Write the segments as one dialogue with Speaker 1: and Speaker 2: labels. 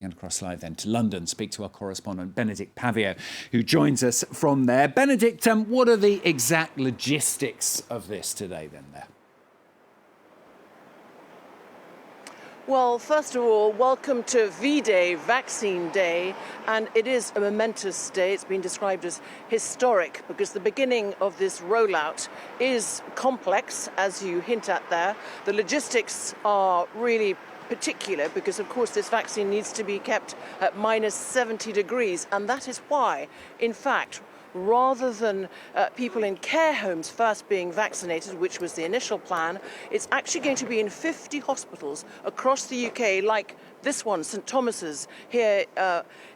Speaker 1: And across live then to London, speak to our correspondent Bénédicte Paviot, who joins us from there. Bénédicte, what are the exact logistics of this today then there?
Speaker 2: Well, first of all, welcome to V-Day, Vaccine Day, and it is a momentous day. It's been described as historic because the beginning of this rollout is complex, as you hint at there. The logistics are really particular because, of course, this vaccine needs to be kept at minus 70 degrees, and that is why, in fact, rather than people in care homes first being vaccinated, which was the initial plan, it's actually going to be in 50 hospitals across the UK, like this one, St Thomas's, here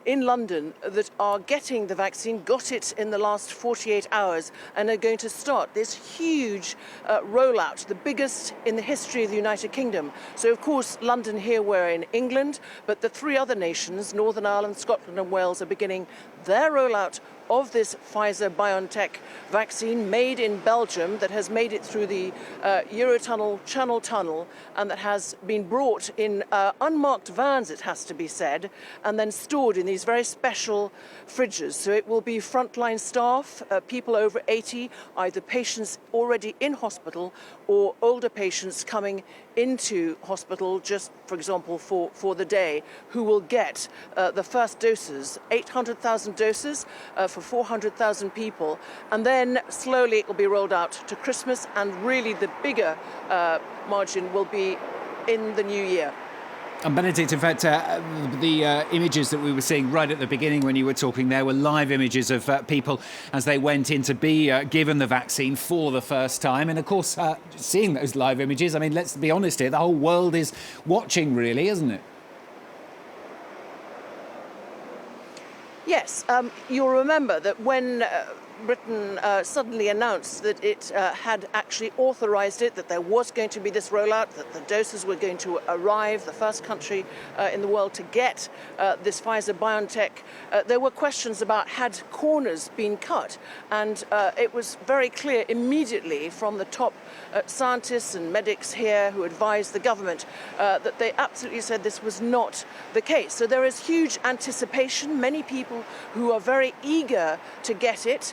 Speaker 2: in London, that are getting the vaccine, got it in the last 48 hours, and are going to start this huge rollout, the biggest in the history of the United Kingdom. So, of course, London here, we're in England, but the three other nations, Northern Ireland, Scotland and Wales, are beginning their rollout of this Pfizer-BioNTech vaccine made in Belgium that has made it through the Eurotunnel Channel Tunnel and that has been brought in unmarked vans, it has to be said, and then stored in these very special fridges. So it will be frontline staff, people over 80, either patients already in hospital or older patients coming into hospital just, for example, for the day, who will get the first doses, 800,000 doses for 400,000 people. And then slowly it will be rolled out to Christmas, and really the bigger margin will be in the new year.
Speaker 1: And Bénédicte, in fact, the images that we were seeing right at the beginning when you were talking there were live images of people as they went in to be given the vaccine for the first time. And of course, seeing those live images, I mean, let's be honest here, the whole world is watching, really, isn't it?
Speaker 2: Yes, you'll remember that when Britain suddenly announced that it had actually authorised it, that there was going to be this rollout, that the doses were going to arrive, the first country in the world to get this Pfizer-BioNTech, there were questions about had corners been cut. And it was very clear immediately from the top scientists and medics here who advised the government that they absolutely said this was not the case. So there is huge anticipation, many people who are very eager to get it,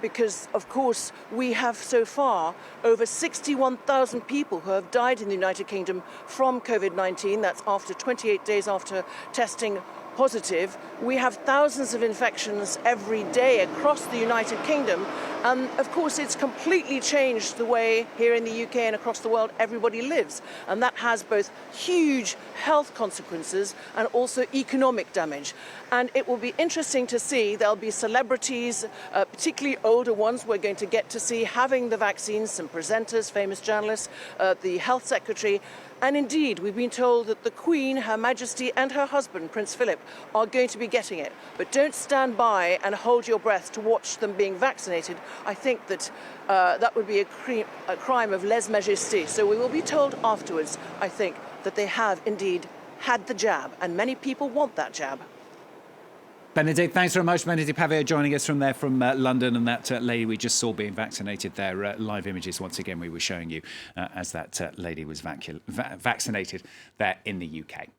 Speaker 2: because, of course, we have so far over 61,000 people who have died in the United Kingdom from Covid-19. That's after 28 days after testing positive. We have thousands of infections every day across the United Kingdom. And of course, it's completely changed the way here in the UK and across the world everybody lives. And that has both huge health consequences and also economic damage. And it will be interesting to see, there'll be celebrities, particularly older ones we're going to get to see having the vaccines, some presenters, famous journalists, the health secretary. And indeed, we've been told that the Queen, Her Majesty, and her husband, Prince Philip, are going to be getting it. But don't stand by and hold your breath to watch them being vaccinated. I think that that would be a crime of lèse-majesté. So we will be told afterwards, I think, that they have indeed had the jab, and many people want that jab.
Speaker 1: Bénédicte, thanks very much. Bénédicte Paviot joining us from there, from London, and that lady we just saw being vaccinated there. Live images, once again, we were showing you as that lady was vaccinated there in the UK.